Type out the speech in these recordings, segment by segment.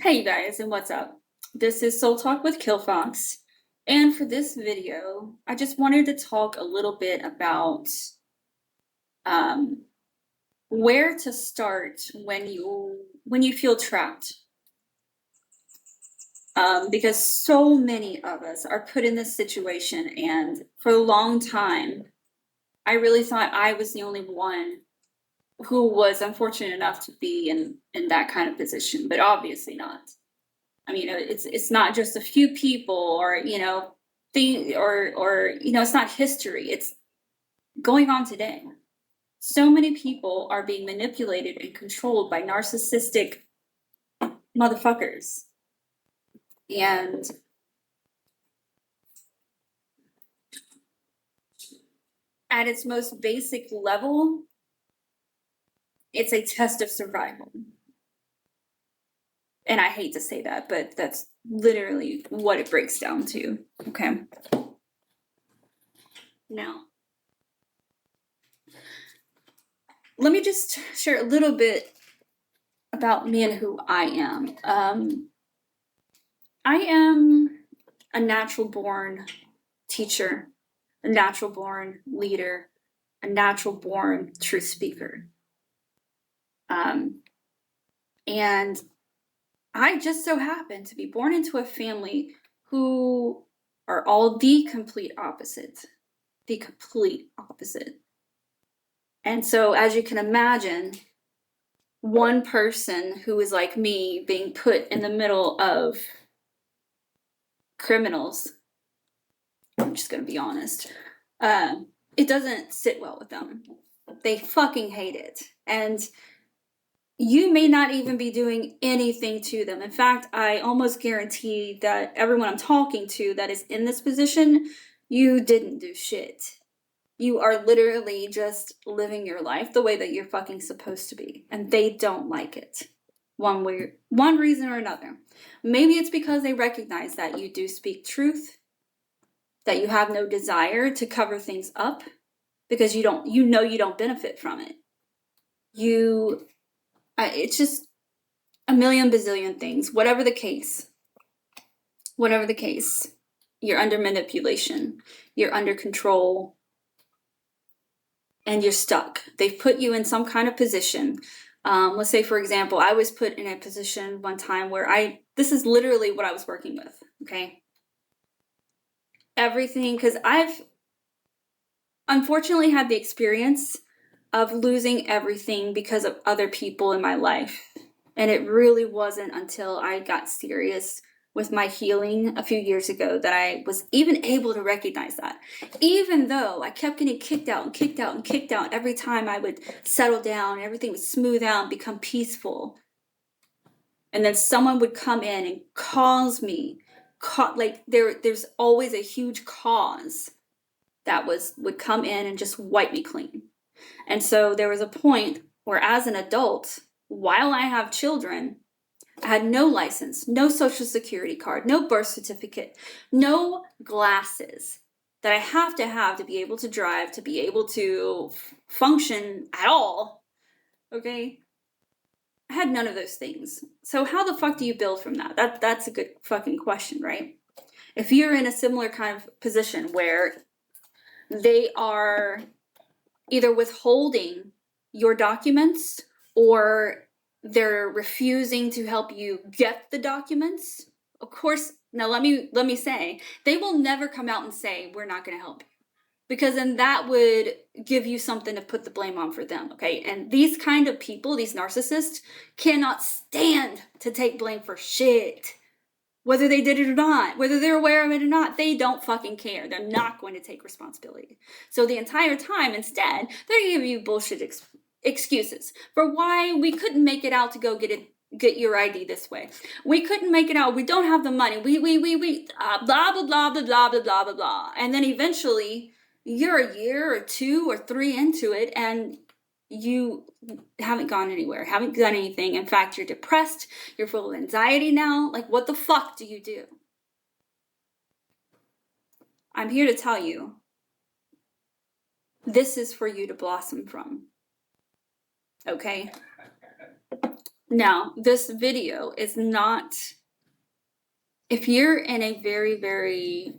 Hey you guys, and what's up? This is Soul Talk with Kilfox, and for this video, I just wanted to talk a little bit about um, where to start when you feel trapped, because so many of us are put in this situation, and for a long time, I really thought I was the only one who was unfortunate enough to be in that kind of position, but obviously not. I mean, it's not just a few people, or it's not history. It's going on today. So many people are being manipulated and controlled by narcissistic motherfuckers, and at its most basic level, it's a test of survival. And I hate to say that, but that's literally what it breaks down to. Okay. Now, let me just share a little bit about me and who I am. I am a natural born teacher, a natural born leader, a natural born truth speaker. And I just so happen to be born into a family who are all the complete opposite. The complete opposite. And so, as you can imagine, one person who is like me being put in the middle of criminals, I'm just gonna be honest, it doesn't sit well with them. They fucking hate it. And you may not even be doing anything to them. In fact, I almost guarantee that everyone I'm talking to that is in this position, you didn't do shit. You are literally just living your life the way that you're fucking supposed to be. And they don't like it. One reason or another. Maybe it's because they recognize that you do speak truth, that you have no desire to cover things up, because you don't benefit from it. It's just a million bazillion things. Whatever the case, you're under manipulation, you're under control, and you're stuck. They've put you in some kind of position. Let's say, for example, I was put in a position one time where this is literally what I was working with, okay? Everything, because I've unfortunately had the experience of losing everything because of other people in my life. And it really wasn't until I got serious with my healing a few years ago that I was even able to recognize that. Even though I kept getting kicked out and kicked out and kicked out every time I would settle down, everything would smooth out and become peaceful. And then someone would come in and cause me, there's always a huge cause that would come in and just wipe me clean. And so there was a point where, as an adult, while I have children, I had no license, no social security card, no birth certificate, no glasses that I have to be able to drive, to be able to function at all. Okay? I had none of those things. So how the fuck do you build from that? That's a good fucking question, right? If you're in a similar kind of position where they are either withholding your documents or they're refusing to help you get the documents, of course, now let me say, they will never come out and say, we're not going to help you. Because then that would give you something to put the blame on for them, okay? And these kind of people, these narcissists, cannot stand to take blame for shit. Whether they did it or not, whether they're aware of it or not, they don't fucking care. They're not going to take responsibility. So the entire time, instead, they're giving you bullshit excuses for why we couldn't make it out to go get your ID this way. We couldn't make it out. We don't have the money. We blah, blah, blah, blah, blah, blah, blah, blah, blah. And then eventually, you're a year or 2 or 3 into it, and you haven't gone anywhere, haven't done anything. In fact, you're depressed, you're full of anxiety now. Like, what the fuck do you do? I'm here to tell you, this is for you to blossom from. Okay? Now, this video is not, if you're in a very, very,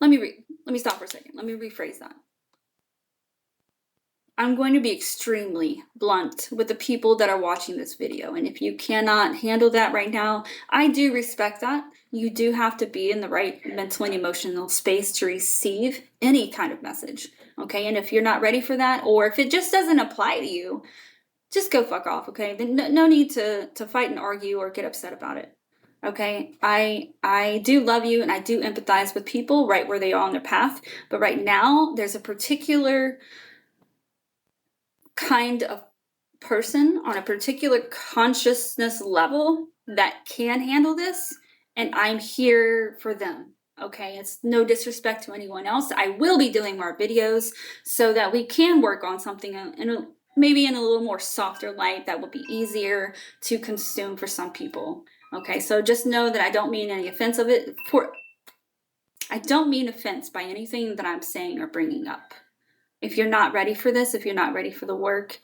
let me stop for a second. Let me rephrase that. I'm going to be extremely blunt with the people that are watching this video. And if you cannot handle that right now, I do respect that. You do have to be in the right mental and emotional space to receive any kind of message. Okay. And if you're not ready for that, or if it just doesn't apply to you, just go fuck off. Okay. Then no need to fight and argue or get upset about it. Okay. I do love you and I do empathize with people right where they are on their path. But right now, there's a particular kind of person on a particular consciousness level that can handle this, and I'm here for them. Okay, it's no disrespect to anyone else. I will be doing more videos so that we can work on something maybe in a little more softer light that will be easier to consume for some people. Okay, so just know that I don't mean any offense of it. I don't mean offense by anything that I'm saying or bringing up. If you're not ready for this, if you're not ready for the work,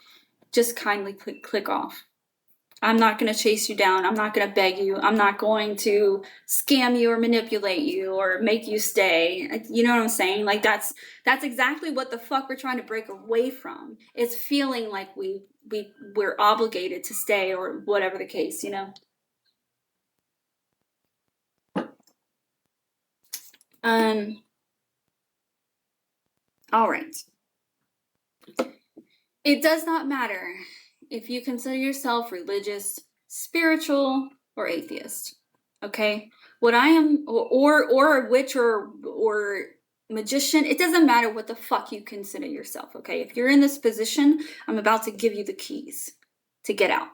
just kindly click off. I'm not going to chase you down. I'm not going to beg you. I'm not going to scam you or manipulate you or make you stay. You know what I'm saying? Like that's exactly what the fuck we're trying to break away from. It's feeling like we're obligated to stay or whatever the case, you know? All right. It does not matter if you consider yourself religious, spiritual, or atheist. Okay? What I am, or a witch or magician, it doesn't matter what the fuck you consider yourself. Okay? If you're in this position, I'm about to give you the keys to get out.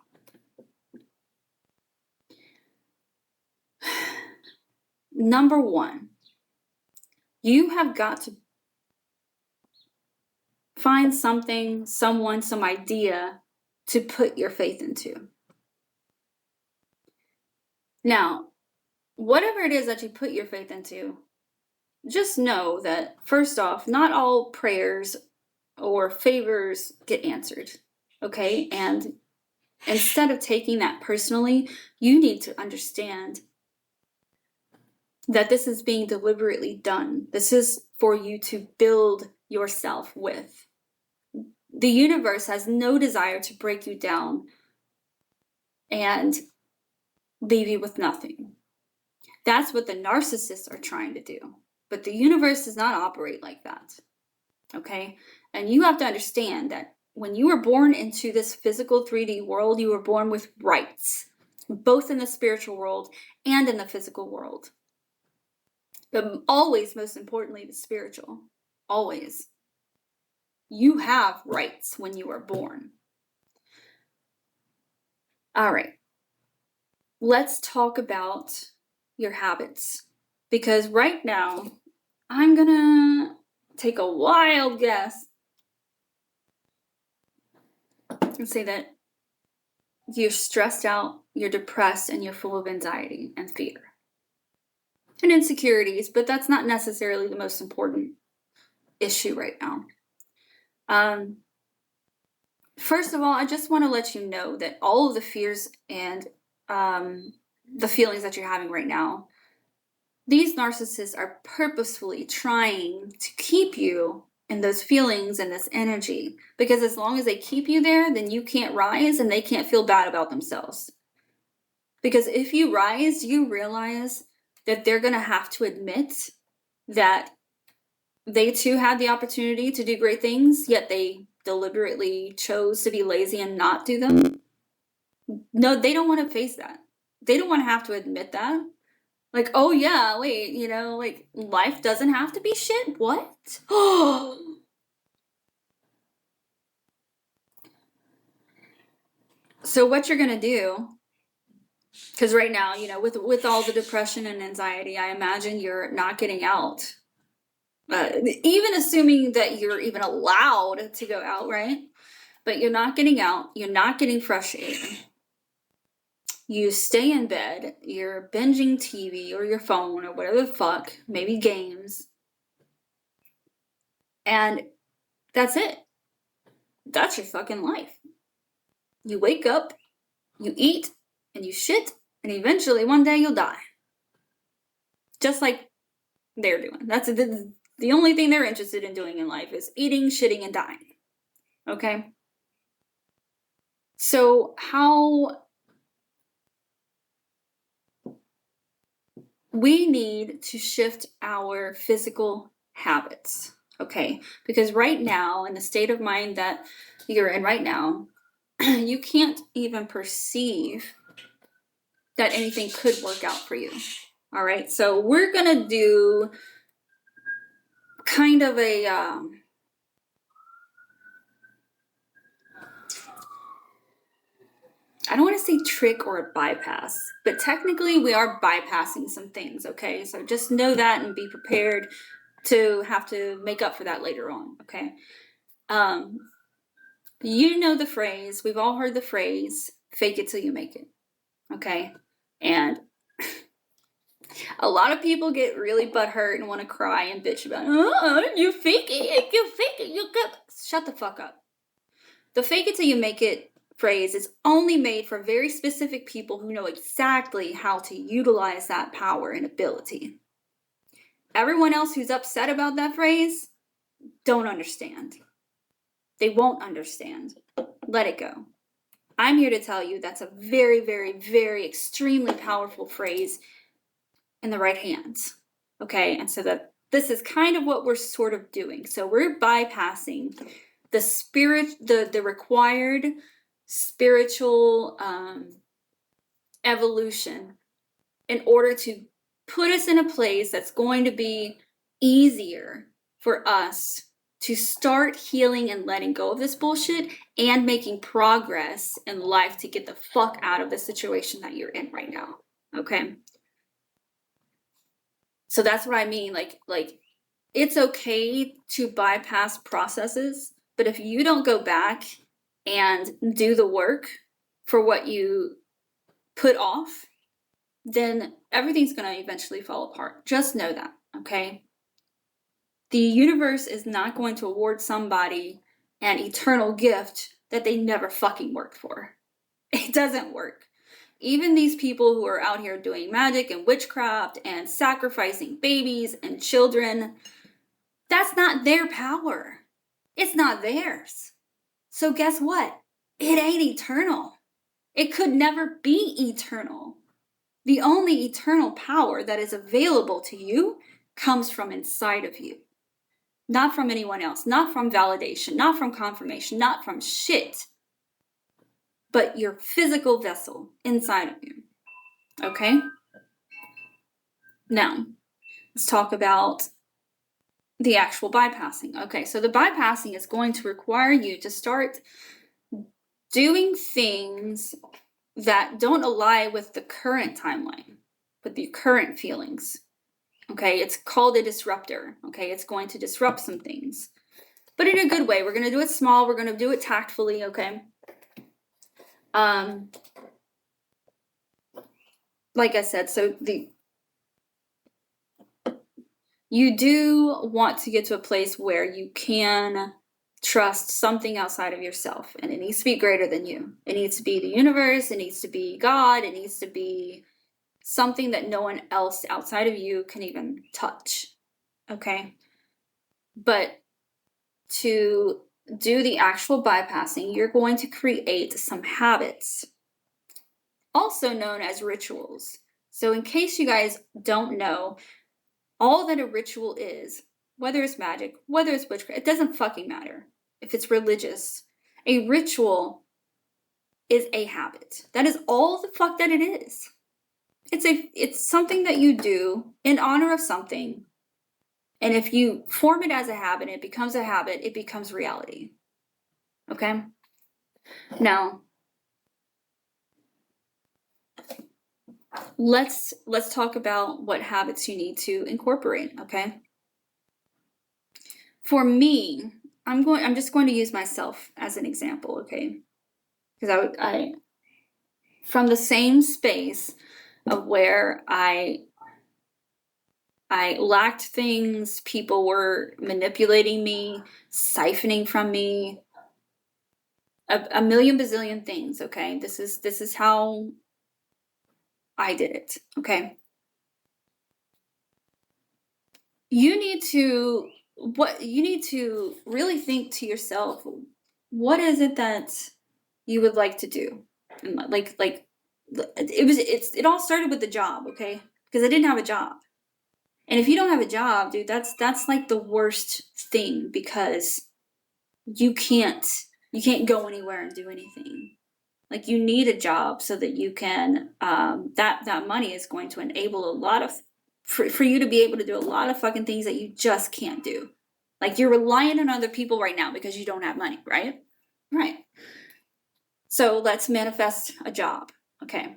Number one, you have got to find something, someone, some idea to put your faith into. Now, whatever it is that you put your faith into, just know that, first off, not all prayers or favors get answered, okay? And instead of taking that personally, you need to understand that this is being deliberately done. This is for you to build yourself with. The universe has no desire to break you down and leave you with nothing. That's what the narcissists are trying to do. But the universe does not operate like that. Okay? And you have to understand that when you were born into this physical 3D world, you were born with rights, both in the spiritual world and in the physical world. But always, most importantly, the spiritual. Always. You have rights when you are born. All right. Let's talk about your habits. Because right now, I'm gonna take a wild guess and say that you're stressed out, you're depressed, and you're full of anxiety and fear. And insecurities, but that's not necessarily the most important issue right now. First of all, I just want to let you know that all of the fears and the feelings that you're having right now, these narcissists are purposefully trying to keep you in those feelings and this energy. Because as long as they keep you there, then you can't rise and they can't feel bad about themselves. Because if you rise, you realize that they're going to have to admit that they too had the opportunity to do great things, yet they deliberately chose to be lazy and not do them. No, they don't want to face that. They don't want to have to admit that. Like, oh yeah, wait, you know, like life doesn't have to be shit? What? So what you're going to do, because right now, you know, with all the depression and anxiety, I imagine you're not getting out. Even assuming that you're even allowed to go out, right? But you're not getting out. You're not getting fresh air. You stay in bed. You're binging TV or your phone or whatever the fuck, maybe games. And that's it. That's your fucking life. You wake up, you eat, and you shit, and eventually one day you'll die. Just like they're doing. That's the only thing they're interested in doing in life is eating, shitting, and dying. Okay? So how we need to shift our physical habits, okay? Because right now, in the state of mind that you're in right now, you can't even perceive that anything could work out for you. All right, so we're gonna do kind of a I don't want to say trick or a bypass, but technically we are bypassing some things, okay? So just know that and be prepared to have to make up for that later on, okay? You know the phrase, we've all heard the phrase, fake it till you make it, okay? And a lot of people get really butthurt and want to cry and bitch about, you fake it, you could. Shut the fuck up. The fake it till you make it phrase is only made for very specific people who know exactly how to utilize that power and ability. Everyone else who's upset about that phrase don't understand. They won't understand. Let it go. I'm here to tell you that's a very, very, very extremely powerful phrase in the right hands. Okay, and so that this is kind of what we're sort of doing. So we're bypassing the spirit, the required spiritual evolution in order to put us in a place that's going to be easier for us to start healing and letting go of this bullshit and making progress in life to get the fuck out of the situation that you're in right now. Okay? So that's what I mean. Like it's okay to bypass processes, but if you don't go back and do the work for what you put off, then everything's going to eventually fall apart. Just know that, okay? The universe is not going to award somebody an eternal gift that they never fucking worked for. It doesn't work. Even these people who are out here doing magic and witchcraft and sacrificing babies and children, that's not their power. It's not theirs. So guess what? It ain't eternal. It could never be eternal. The only eternal power that is available to you comes from inside of you. Not from anyone else, not from validation, not from confirmation, not from shit, but your physical vessel inside of you. Okay? Now, let's talk about the actual bypassing. Okay, so the bypassing is going to require you to start doing things that don't align with the current timeline, with the current feelings. Okay, it's called a disruptor. Okay, it's going to disrupt some things, but in a good way. We're going to do it small. We're going to do it tactfully. Okay. Like I said, so you do want to get to a place where you can trust something outside of yourself, and it needs to be greater than you. It needs to be the universe. It needs to be God. It needs to be something that no one else outside of you can even touch. Okay. But to do the actual bypassing, you're going to create some habits, also known as rituals. So in case you guys don't know, all that a ritual is, whether it's magic, whether it's witchcraft, it doesn't fucking matter if it's religious. A ritual is a habit. That is all the fuck that it is. It's something that you do in honor of something. And if you form it as a habit, it becomes a habit, it becomes reality. Okay? Now, let's talk about what habits you need to incorporate, okay? For me, I'm just going to use myself as an example, okay? Because I from the same space of where I lacked things, people were manipulating me, siphoning from me, a million bazillion things, okay? This is how I did it, okay? You need to really think to yourself, what is it that you would like to do? And it all started with the job, okay? Because I didn't have a job. And if you don't have a job, dude, that's like the worst thing, because you can't go anywhere and do anything. Like, you need a job so that you can that money is going to enable a lot of for you to be able to do a lot of fucking things that you just can't do. Like, you're relying on other people right now because you don't have money, right? Right. So let's manifest a job. Okay.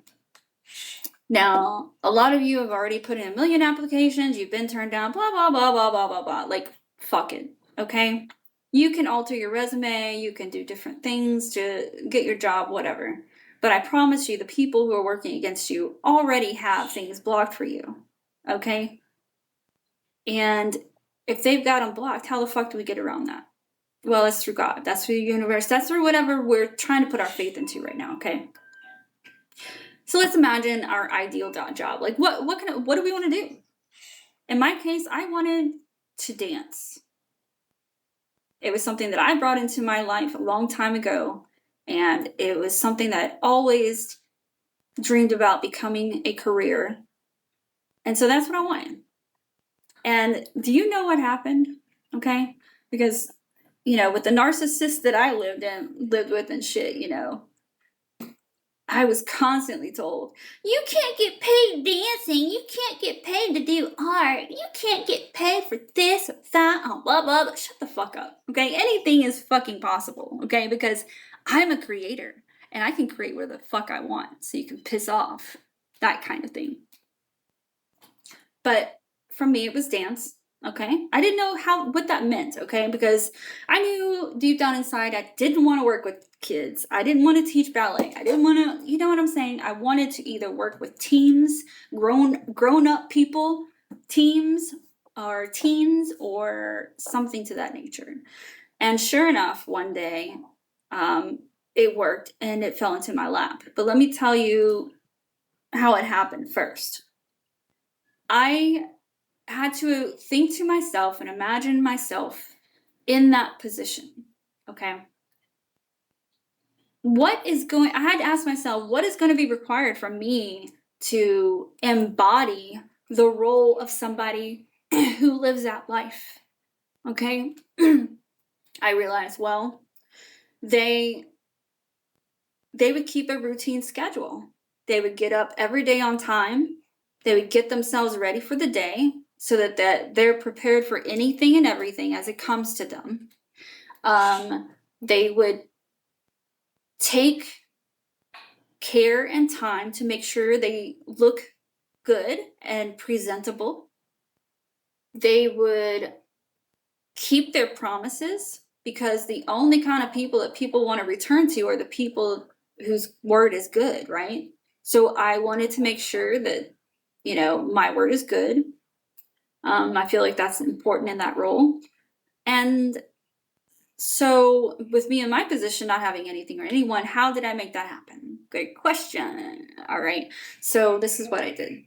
Now, a lot of you have already put in a million applications, you've been turned down, blah, blah, blah, blah, blah, blah, blah. Like, fuck it, okay? You can alter your resume, you can do different things to get your job, whatever. But I promise you, the people who are working against you already have things blocked for you, okay? And if they've got them blocked, how the fuck do we get around that? Well, it's through God. That's through the universe. That's through whatever we're trying to put our faith into right now, okay? So let's imagine our ideal job. Like, what do we want to do? In my case, I wanted to dance. It was something that I brought into my life a long time ago, and it was something that I always dreamed about becoming a career. And so that's what I wanted. And do you know what happened? Okay? Because, with the narcissist that I lived with and shit, I was constantly told, you can't get paid dancing, you can't get paid to do art, you can't get paid for this or that, blah, blah, blah. Shut the fuck up, okay? Anything is fucking possible, okay? Because I'm a creator, and I can create where the fuck I want, so you can piss off, that kind of thing. But for me, it was dance. Okay, I didn't know what that meant, okay, because I knew deep down inside I didn't want to work with kids. I didn't want to teach ballet. I didn't want to, you know what I'm saying? I wanted to either work with teams, grown up people, teams, or teens, or something to that nature. And sure enough, one day, it worked and it fell into my lap. But let me tell you how it happened first. I had to think to myself and imagine myself in that position, okay? I had to ask myself, what is going to be required from me to embody the role of somebody who lives that life, okay? I realized, well, they would keep a routine schedule. They would get up every day on time. They would get themselves ready for the day, so that they're prepared for anything and everything as it comes to them. They would take care and time to make sure they look good and presentable. They would keep their promises, because the only kind of people that people want to return to are the people whose word is good, right? So I wanted to make sure that, my word is good. I feel like that's important in that role. And so with me in my position, not having anything or anyone, how did I make that happen? Great question. All right. So this is what I did.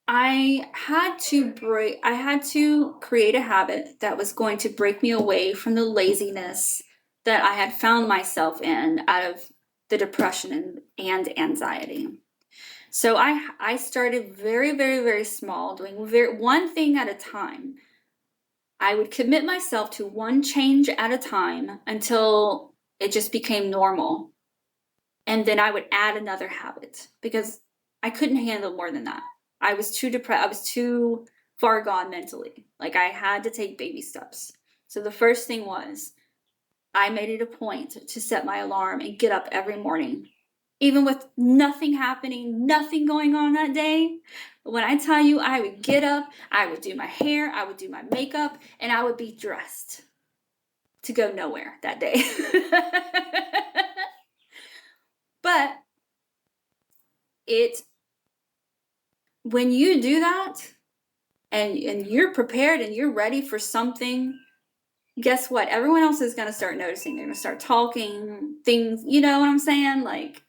I had to create a habit that was going to break me away from the laziness that I had found myself in out of the depression and anxiety. So I started very, very, very small, doing one thing at a time. I would commit myself to one change at a time until it just became normal. And then I would add another habit, because I couldn't handle more than that. I was too depressed. I was too far gone mentally. Like, I had to take baby steps. So the first thing was, I made it a point to set my alarm and get up every morning. Even with nothing happening, nothing going on that day, when I tell you, I would get up, I would do my hair, I would do my makeup, and I would be dressed to go nowhere that day. But when you do that, and you're prepared and you're ready for something guess what? Everyone else is going to start noticing. They're going to start talking things, you know what I'm saying? Like,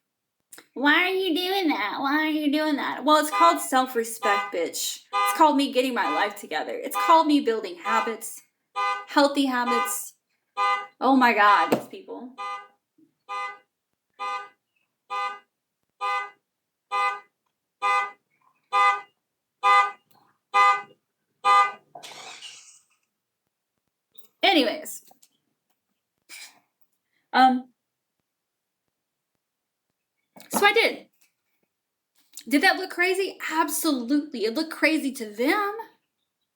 why are you doing that? Why are you doing that? Well, it's called self-respect, bitch. It's called me getting my life together. It's called me building habits, healthy habits. Oh my God, these people. Anyways, so I did. Did that look crazy? Absolutely. It looked crazy to them.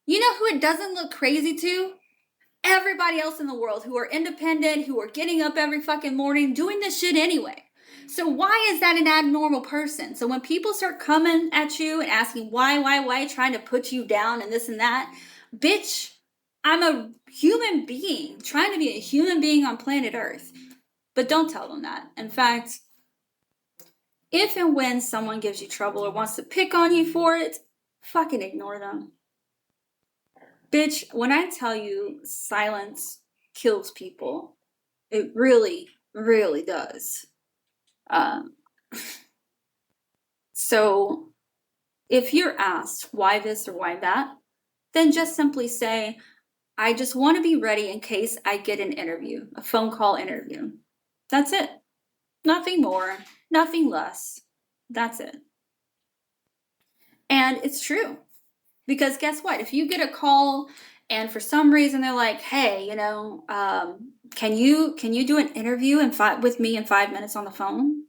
You know who it doesn't look crazy to? Everybody else in the world who are independent, who are getting up every fucking morning, doing this shit anyway. So why is that an abnormal person? So when people start coming at you and asking why, trying to put you down and this and that, bitch, I'm a human being, trying to be a human being on planet Earth. But don't tell them that. In fact, if and when someone gives you trouble or wants to pick on you for it, fucking ignore them. Bitch, when I tell you silence kills people, it really, really does. So if you're asked why this or why that, then just simply say, I just want to be ready in case I get an interview, a phone call interview. That's it. Nothing more, nothing less. That's it. And it's true. Because guess what? If you get a call and for some reason they're like, hey, you know, can you do an interview with me in 5 minutes on the phone?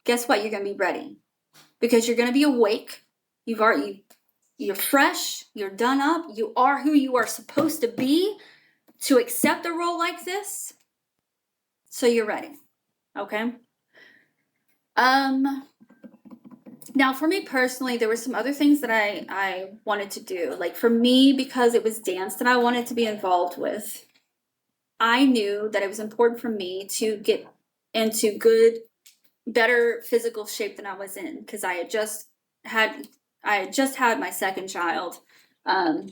Guess what? You're going to be ready because you're going to be awake. You're fresh. You're done up. You are who you are supposed to be to accept a role like this. So you're ready. Okay. Now, for me personally, there were some other things that I wanted to do. Like for me, because it was dance that I wanted to be involved with, I knew that it was important for me to get into better physical shape than I was in because I had just had my second child. And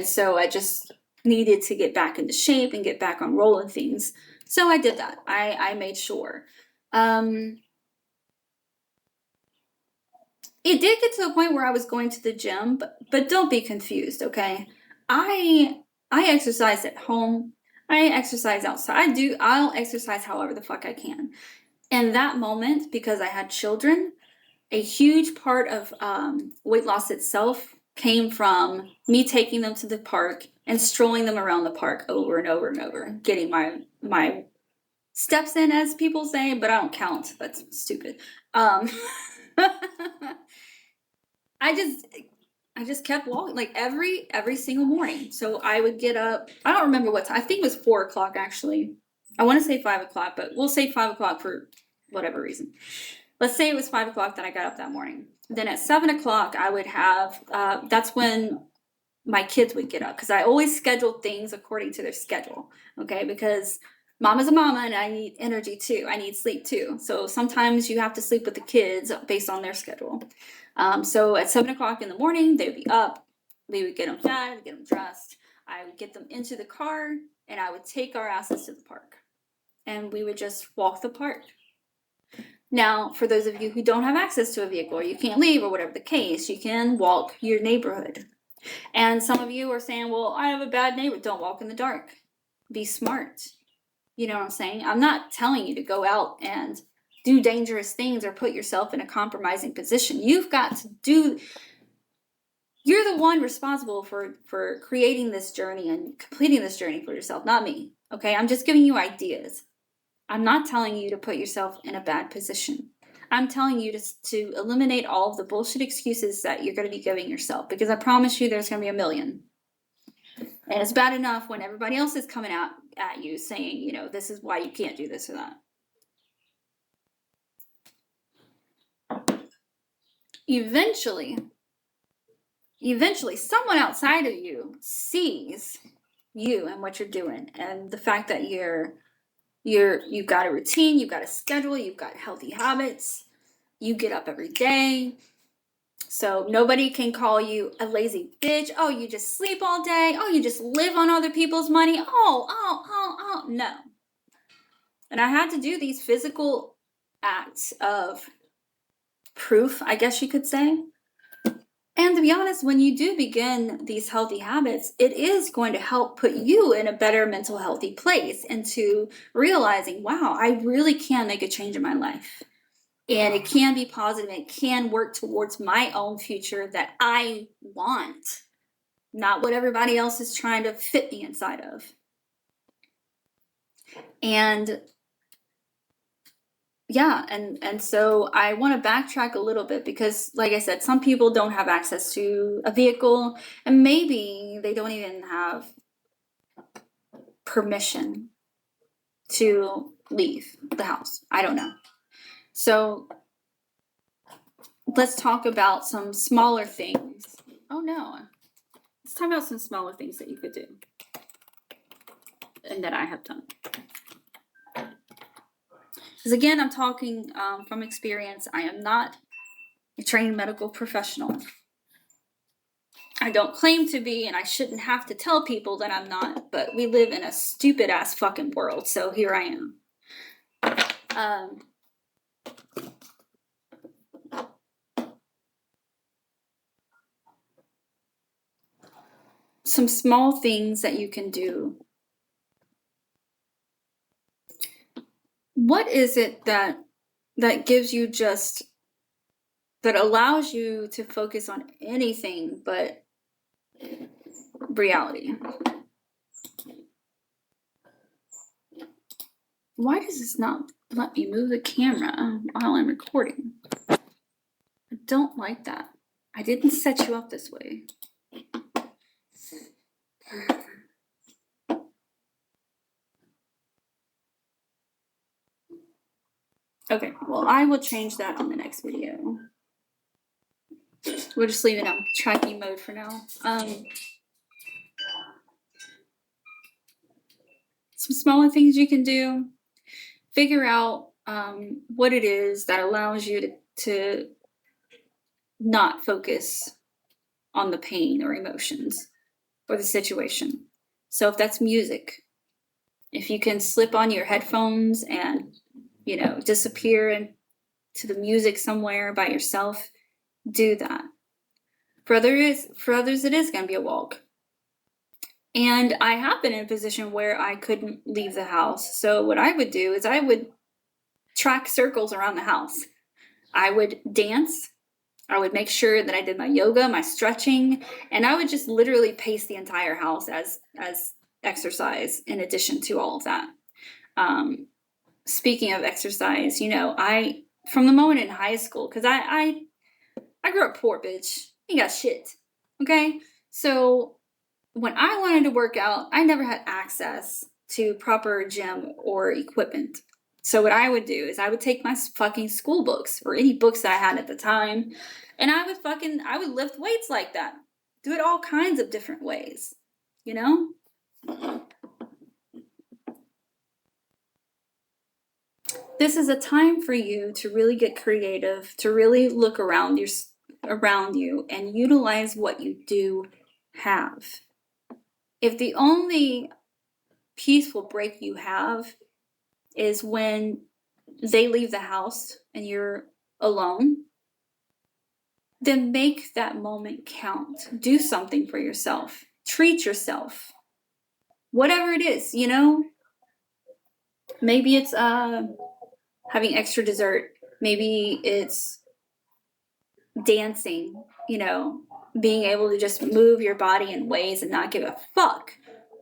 so I just needed to get back into shape and get back on rolling things. So I did that. I made sure. It did get to a point where I was going to the gym, but don't be confused, okay? I exercise at home. I exercise outside. I'll exercise however the fuck I can. In that moment, because I had children, a huge part of weight loss itself came from me taking them to the park and strolling them around the park over and over and over, getting my steps in, as people say, but I don't count. That's stupid. I just kept walking like every single morning. So I would get up. I don't remember what time. I think it was 4 o'clock actually. I want to say 5 o'clock, but we'll say 5 o'clock for whatever reason. Let's say it was 5 o'clock that I got up that morning. Then at 7 o'clock, I would have, that's when my kids would get up because I always scheduled things according to their schedule. Okay. Because mama's a mama and I need energy too. I need sleep too. So sometimes you have to sleep with the kids based on their schedule. So at 7 o'clock in the morning, they would be up. We would get them fed, get them dressed. I would get them into the car and I would take our asses to the park. And we would just walk the park. Now, for those of you who don't have access to a vehicle or you can't leave or whatever the case, you can walk your neighborhood. And some of you are saying, well, I have a bad neighbor. Don't walk in the dark. Be smart. You know what I'm saying? I'm not telling you to go out and do dangerous things or put yourself in a compromising position. You've got to you're the one responsible for creating this journey and completing this journey for yourself, not me. Okay? I'm just giving you ideas. I'm not telling you to put yourself in a bad position. I'm telling you to eliminate all of the bullshit excuses that you're going to be giving yourself because I promise you there's going to be a million. And it's bad enough when everybody else is coming out at you saying, you know, this is why you can't do this or that. Eventually, someone outside of you sees you and what you're doing and the fact that you've got a routine, you've got a schedule, you've got healthy habits, you get up every day. So nobody can call you a lazy bitch. Oh, you just sleep all day. Oh, you just live on other people's money. Oh, no. And I had to do these physical acts of proof, I guess you could say. And to be honest, when you do begin these healthy habits, it is going to help put you in a better mental healthy place, into realizing, wow, I really can make a change in my life. And it can be positive. It can work towards my own future that I want, not what everybody else is trying to fit me inside of. And yeah, and so I want to backtrack a little bit, because like I said, some people don't have access to a vehicle, and maybe they don't even have permission to leave the house. I don't know. So let's talk about some smaller things. Oh no. Let's talk about some smaller things that you could do and that I have done. Because again, I'm talking from experience. I am not a trained medical professional. I don't claim to be, and I shouldn't have to tell people that I'm not, but we live in a stupid ass fucking world, so here I am. Some small things that you can do. What is it that gives you just, that allows you to focus on anything but reality? Why does this not let me move the camera while I'm recording? I don't like that. I didn't set you up this way. Okay, well, I will change that on the next video. We'll just leave it on tracking mode for now. Some smaller things you can do. Figure out what it is that allows you to not focus on the pain or emotions or the situation. So if that's music, if you can slip on your headphones and, disappear into the music somewhere by yourself, do that. For others, it is going to be a walk. And I have been in a position where I couldn't leave the house. So what I would do is I would track circles around the house. I would dance. I would make sure that I did my yoga, my stretching, and I would just literally pace the entire house as exercise in addition to all of that. Speaking of exercise, I, from the moment in high school, because I grew up poor, bitch. Ain't got shit. Okay? So when I wanted to work out, I never had access to proper gym or equipment. So what I would do is I would take my fucking school books, or any books that I had at the time, and I would lift weights like that. Do it all kinds of different ways, This is a time for you to really get creative, to really look around you and utilize what you do have. If the only peaceful break you have is when they leave the house and you're alone, then make that moment count. Do something for yourself. Treat yourself. Whatever it is, Maybe it's having extra dessert. Maybe it's dancing, being able to just move your body in ways and not give a fuck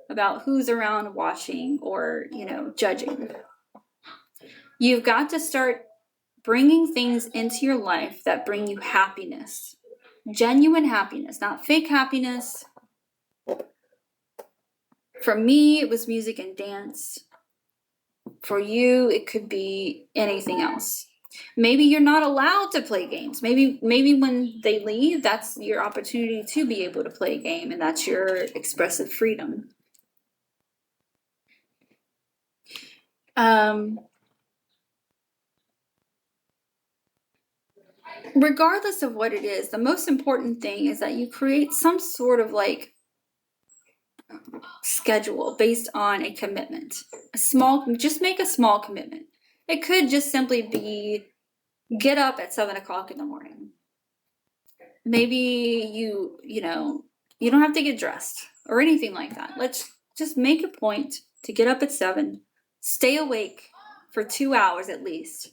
about who's around watching or, judging. You've got to start bringing things into your life that bring you happiness. Genuine happiness, not fake happiness. For me, it was music and dance. For you, it could be anything else. Maybe you're not allowed to play games. Maybe when they leave, that's your opportunity to be able to play a game, and that's your expressive freedom. regardless of what it is, the most important thing is that you create some sort of like schedule based on a commitment. Just make a small commitment. It could just simply be get up at 7 o'clock in the morning. Maybe you don't have to get dressed or anything like that. Let's just make a point to get up at 7, stay awake for 2 hours at least.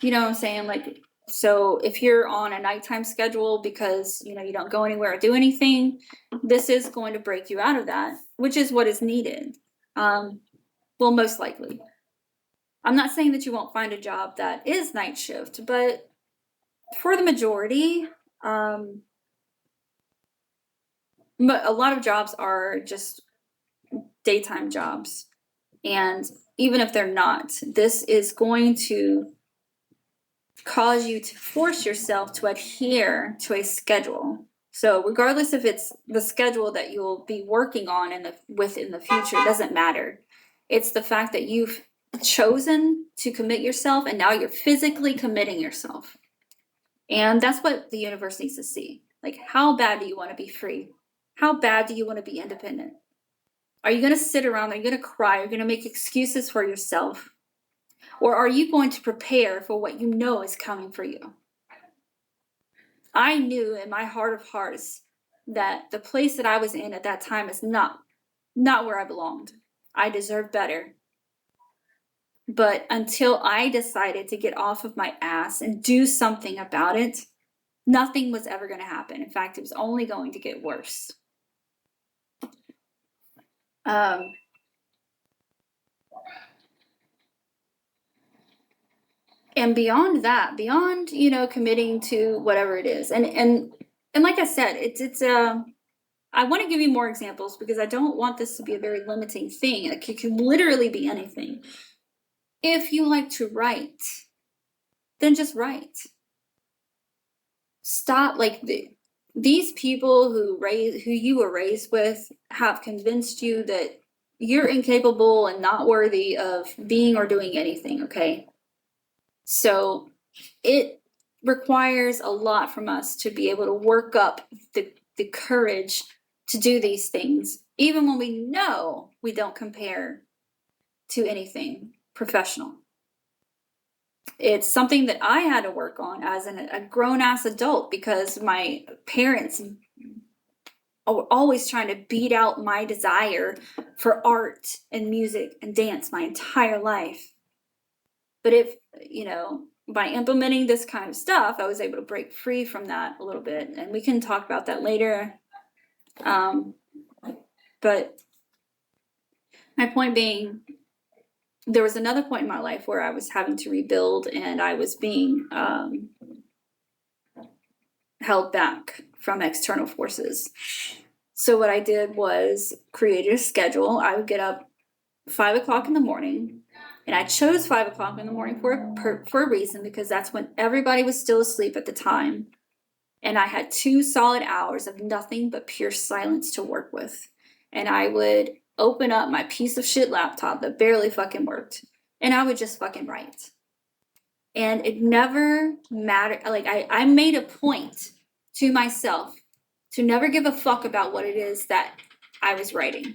You know what I'm saying? Like, so if you're on a nighttime schedule because, you don't go anywhere or do anything, this is going to break you out of that, which is what is needed. Well, most likely. I'm not saying that you won't find a job that is night shift, but for the majority, but a lot of jobs are just daytime jobs. And even if they're not, this is going to cause you to force yourself to adhere to a schedule. So regardless if it's the schedule that you'll be working on in the future, it doesn't matter. It's the fact that you've chosen to commit yourself and now you're physically committing yourself. And that's what the universe needs to see. Like, how bad do you want to be free? How bad do you want to be independent? Are you going to sit around? Are you going to cry? Are you going to make excuses for yourself? Or are you going to prepare for what you know is coming for you? I knew in my heart of hearts that the place that I was in at that time is not where I belonged. I deserved better. But until I decided to get off of my ass and do something about it, nothing was ever going to happen. In fact, it was only going to get worse. And beyond that, beyond, committing to whatever it is. And like I said, I want to give you more examples because I don't want this to be a very limiting thing. Like, it can literally be anything. If you like to write, then just write. Stop, these people who you were raised with have convinced you that you're incapable and not worthy of being or doing anything, okay? So it requires a lot from us to be able to work up the courage to do these things, even when we know we don't compare to anything professional. It's something that I had to work on as a grown-ass adult because my parents were always trying to beat out my desire for art and music and dance my entire life. But by implementing this kind of stuff, I was able to break free from that a little bit. And we can talk about that later. But my point being, there was another point in my life where I was having to rebuild and I was being held back from external forces. So what I did was created a schedule. I would get up 5 o'clock in the morning. And I chose 5 o'clock in the morning for a reason, because that's when everybody was still asleep at the time. And I had 2 solid hours of nothing but pure silence to work with. And I would open up my piece of shit laptop that barely fucking worked. And I would just fucking write. And it never mattered. Like, I made a point to myself to never give a fuck about what it is that I was writing.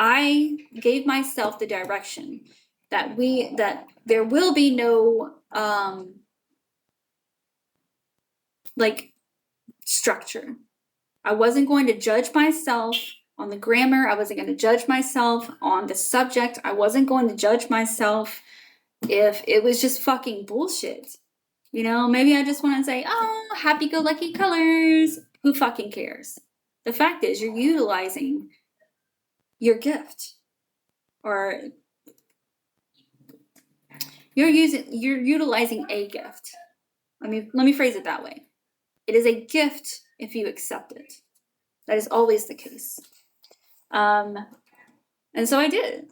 I gave myself the direction that there will be no structure. I wasn't going to judge myself on the grammar. I wasn't going to judge myself on the subject. I wasn't going to judge myself if it was just fucking bullshit. Maybe I just want to say, oh, happy-go-lucky colors. Who fucking cares? The fact is, you're utilizing your gift, or you're utilizing a gift. Let me phrase it that way. It is a gift if you accept it. That is always the case. And so I did,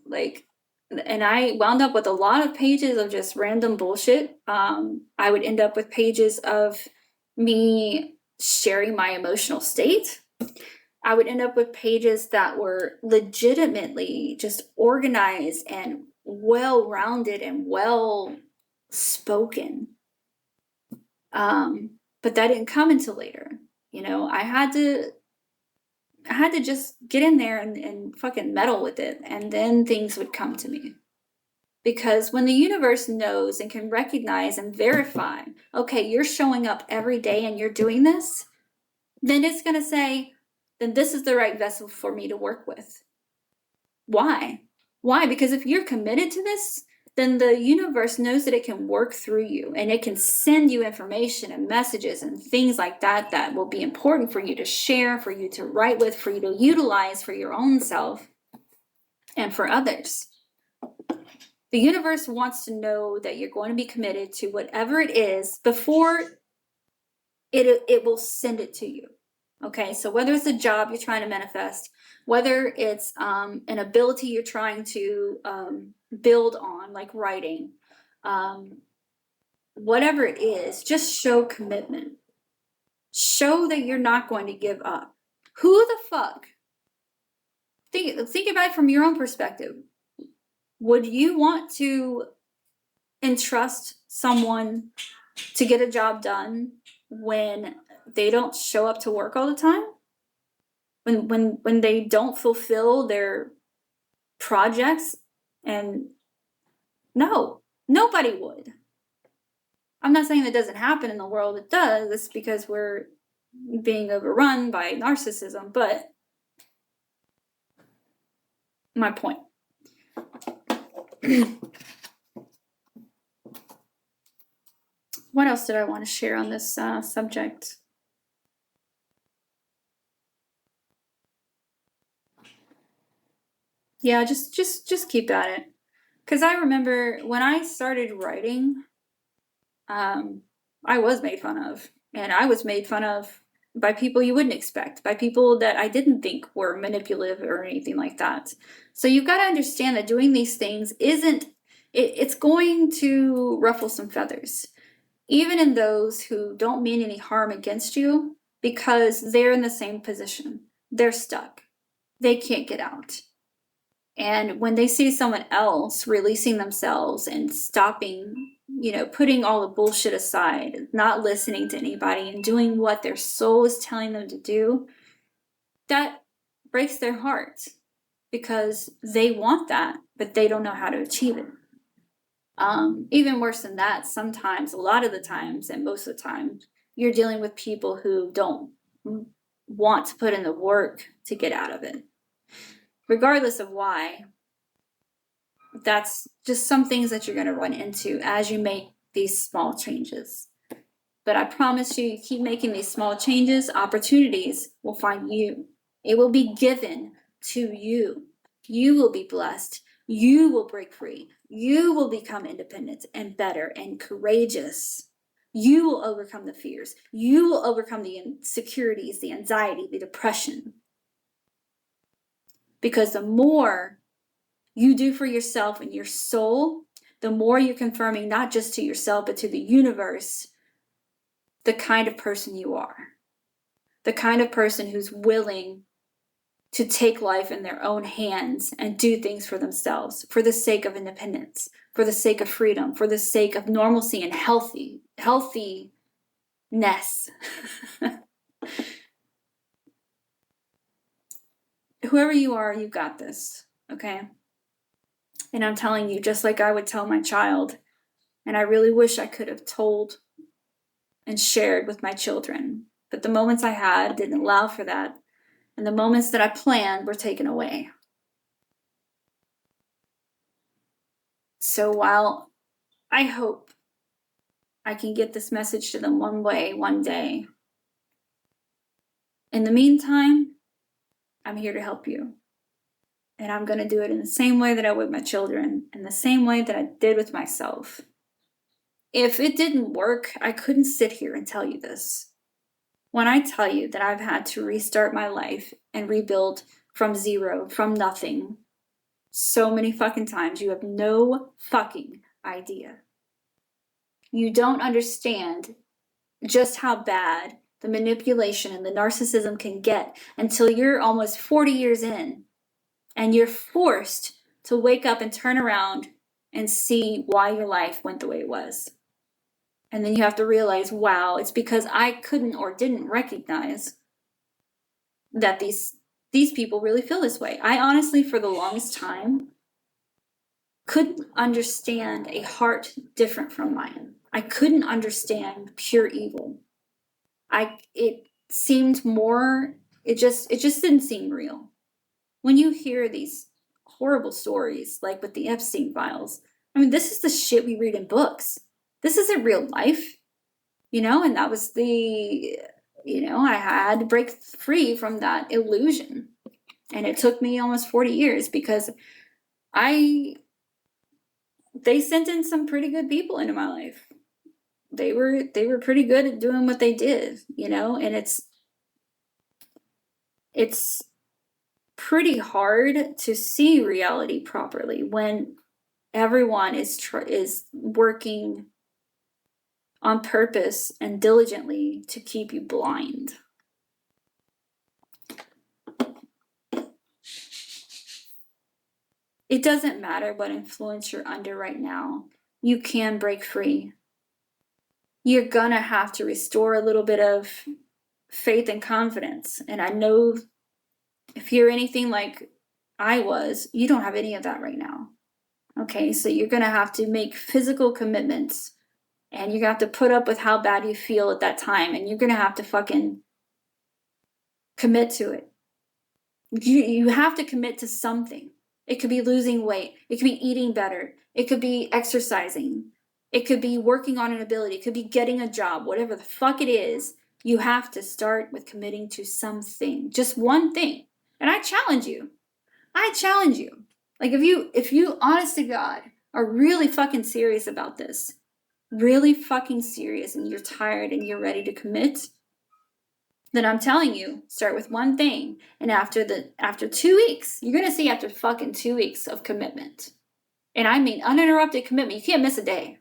and I wound up with a lot of pages of just random bullshit. I would end up with pages of me sharing my emotional state. I would end up with pages that were legitimately just organized and well-rounded and well spoken. But that didn't come until later. You know, I had to just get in there and fucking meddle with it, and then things would come to me. Because when the universe knows and can recognize and verify, okay, you're showing up every day and you're doing this, then it's going to say, then this is the right vessel for me to work with. Why? Why? Because if you're committed to this, then the universe knows that it can work through you, and it can send you information and messages and things like that that will be important for you to share, for you to write with, for you to utilize for your own self and for others. The universe wants to know that you're going to be committed to whatever it is before it will send it to you. Okay, so whether it's a job you're trying to manifest, whether it's an ability you're trying to build on, like writing, whatever it is, just show commitment. Show that you're not going to give up. Who the fuck? Think about it from your own perspective. Would you want to entrust someone to get a job done when they don't show up to work all the time? When they don't fulfill their projects? And no, nobody would. I'm not saying that doesn't happen in the world. It does. It's because we're being overrun by narcissism. But my point. What else did I want to share on this subject? Yeah, just keep at it. Because I remember when I started writing, I was made fun of. And I was made fun of by people you wouldn't expect, by people that I didn't think were manipulative or anything like that. So you've got to understand that doing these things it's going to ruffle some feathers, even in those who don't mean any harm against you, because they're in the same position. They're stuck. They can't get out. And when they see someone else releasing themselves and stopping, putting all the bullshit aside, not listening to anybody and doing what their soul is telling them to do, that breaks their heart, because they want that, but they don't know how to achieve it. Even worse than that, sometimes, a lot of the times, and most of the time, you're dealing with people who don't want to put in the work to get out of it. Regardless of why, that's just some things that you're going to run into as you make these small changes. But I promise you keep making these small changes, opportunities will find you. It will be given to you. You will be blessed. You will break free. You will become independent and better and courageous. You will overcome the fears. You will overcome the insecurities, the anxiety, the depression. Because the more you do for yourself and your soul, the more you're confirming not just to yourself, but to the universe, the kind of person you are. The kind of person who's willing to take life in their own hands and do things for themselves, for the sake of independence, for the sake of freedom, for the sake of normalcy and healthiness. Whoever you are, you got this, okay? And I'm telling you, just like I would tell my child, and I really wish I could have told and shared with my children, but the moments I had didn't allow for that, and the moments that I planned were taken away. So while I hope I can get this message to them one way, one day, in the meantime, I'm here to help you. And I'm going to do it in the same way that I would my children, in the same way that I did with myself. If it didn't work, I couldn't sit here and tell you this. When I tell you that I've had to restart my life and rebuild from zero, from nothing, so many fucking times, you have no fucking idea. You don't understand just how bad the manipulation and the narcissism can get until you're almost 40 years in and you're forced to wake up and turn around and see why your life went the way it was. And then you have to realize, wow, it's because I couldn't or didn't recognize that these people really feel this way. I honestly, for the longest time, couldn't understand a heart different from mine. I couldn't understand pure evil. It seemed more, it just didn't seem real. When you hear these horrible stories, like with the Epstein files, I mean, this is the shit we read in books. This isn't real life, and that was I had to break free from that illusion. And it took me almost 40 years because they sent in some pretty good people into my life. They were pretty good at doing what they did, and it's pretty hard to see reality properly when everyone is working on purpose and diligently to keep you blind. It doesn't matter what influence you're under right now. You can break free. You're gonna have to restore a little bit of faith and confidence. And I know if you're anything like I was, you don't have any of that right now. Okay, so you're gonna have to make physical commitments, and you're gonna have to put up with how bad you feel at that time, and you're gonna have to fucking commit to it. You have to commit to something. It could be losing weight. It could be eating better. It could be exercising. It could be working on an ability. It could be getting a job. Whatever the fuck it is, you have to start with committing to something. Just one thing. And I challenge you. Like if you honest to God are really fucking serious about this, really fucking serious, and you're tired and you're ready to commit, then I'm telling you, start with one thing. And after 2 weeks, you're going to see after fucking 2 weeks of commitment. And I mean uninterrupted commitment. You can't miss a day.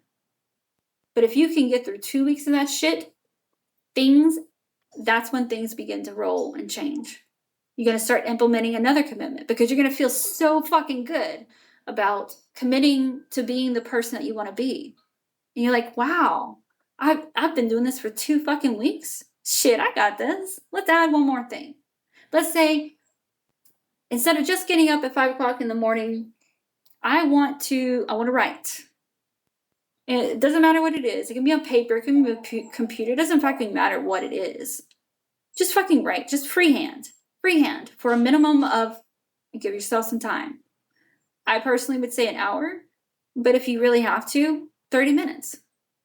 But if you can get through 2 weeks of that shit, that's when things begin to roll and change. You're going to start implementing another commitment because you're going to feel so fucking good about committing to being the person that you want to be. And you're like, wow, I've been doing this for 2 fucking weeks. Shit, I got this. Let's add one more thing. Let's say instead of just getting up at 5 o'clock in the morning, I want to write. And it doesn't matter what it is. It can be on paper. It can be on a computer. It doesn't fucking matter what it is. Just fucking write. Just freehand. Freehand for a minimum of, give yourself some time. I personally would say an hour. But if you really have to, 30 minutes.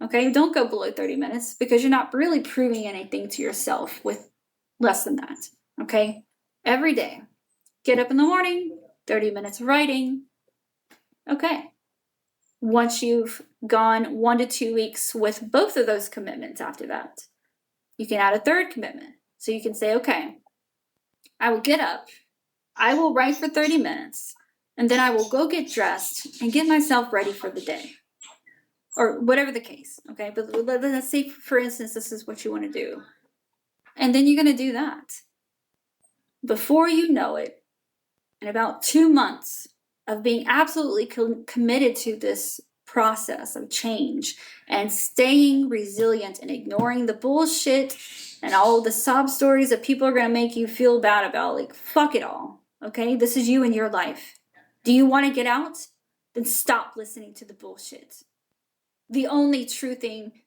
Okay? Don't go below 30 minutes because you're not really proving anything to yourself with less than that. Okay? Every day. Get up in the morning, 30 minutes of writing. Okay. Once you've gone 1 to 2 weeks with both of those commitments after that, you can add a third commitment. So you can say, okay, I will get up, I will write for 30 minutes, and then I will go get dressed and get myself ready for the day. Or whatever the case, okay? But let's say, for instance, this is what you want to do. And then you're going to do that. Before you know it, in about 2 months of being absolutely committed to this process of change and staying resilient and ignoring the bullshit and all the sob stories that people are going to make you feel bad about, like, fuck it all, okay? This is you and your life. Do you want to get out? Then stop listening to the bullshit. The only true thing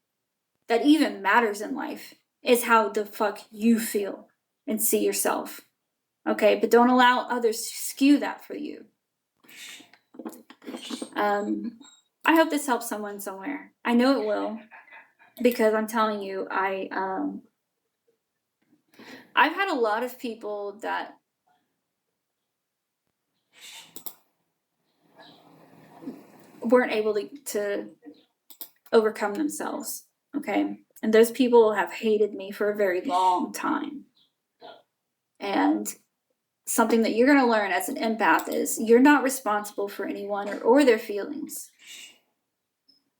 that even matters in life is how the fuck you feel and see yourself. Okay, but don't allow others to skew that for you. I hope this helps someone somewhere. I know it will, because I'm telling you, I've had a lot of people that weren't able to overcome themselves, okay? And those people have hated me for a very long time. And something that you're going to learn as an empath is you're not responsible for anyone or their feelings.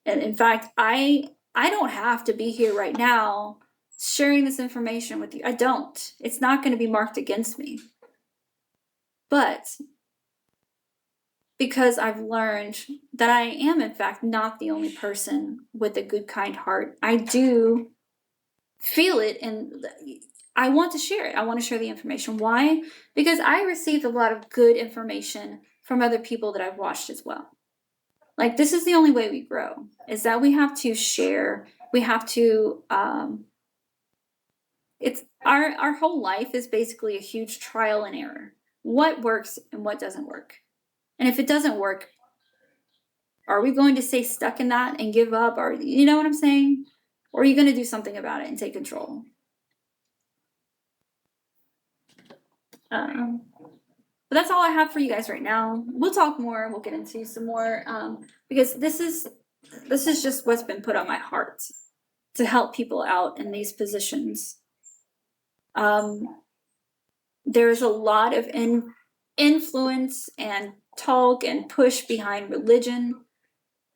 And in fact, I don't have to be here right now sharing this information with you. I don't. It's not going to be marked against me. But because I've learned that I am, in fact, not the only person with a good, kind heart. I do feel it, and I want to share it. I want to share the information. Why? Because I received a lot of good information from other people that I've watched as well. Like, this is the only way we grow, is that we have to share. We have to, it's our whole life is basically a huge trial and error. What works and what doesn't work. And if it doesn't work, are we going to stay stuck in that and give up? Or, you know what I'm saying? Or are you going to do something about it and take control? But that's all I have for you guys right now. We'll talk more. We'll get into some more, because this is just what's been put on my heart to help people out in these positions. There's a lot of influence and talk and push behind religion,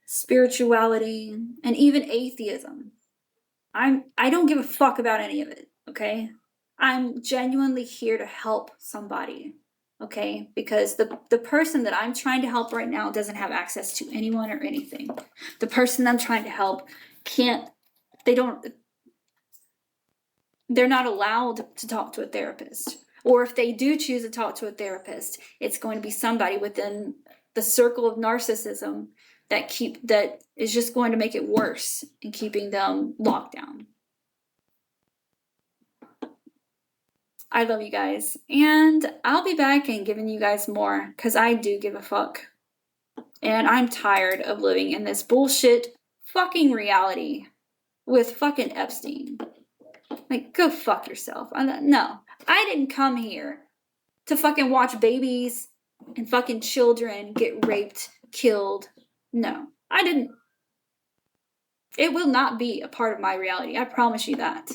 spirituality, and even atheism. I don't give a fuck about any of it, okay? I'm genuinely here to help somebody, okay? Because the person that I'm trying to help right now doesn't have access to anyone or anything. The person I'm trying to help they're not allowed to talk to a therapist. Or if they do choose to talk to a therapist, it's going to be somebody within the circle of narcissism that is just going to make it worse and keeping them locked down. I love you guys, and I'll be back and giving you guys more, because I do give a fuck. And I'm tired of living in this bullshit fucking reality with fucking Epstein. Like, go fuck yourself. No, I didn't come here to fucking watch babies and fucking children get raped, killed. No, I didn't. It will not be a part of my reality. I promise you that.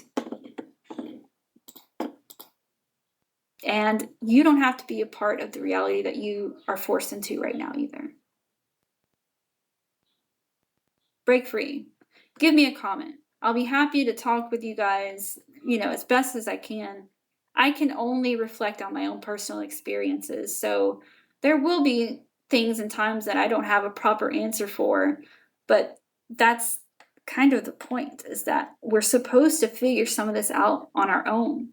And you don't have to be a part of the reality that you are forced into right now either. Break free. Give me a comment. I'll be happy to talk with you guys, as best as I can. I can only reflect on my own personal experiences. So there will be things and times that I don't have a proper answer for, but that's kind of the point, is that we're supposed to figure some of this out on our own.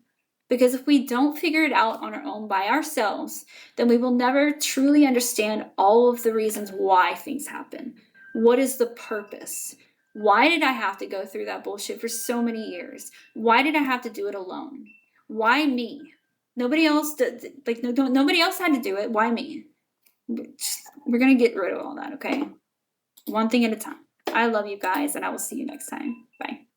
Because if we don't figure it out on our own by ourselves, then we will never truly understand all of the reasons why things happen. What is the purpose? Why did I have to go through that bullshit for so many years? Why did I have to do it alone? Why me? Nobody else did. Nobody else had to do it. Why me? We're gonna get rid of all that, okay? One thing at a time. I love you guys, and I will see you next time. Bye.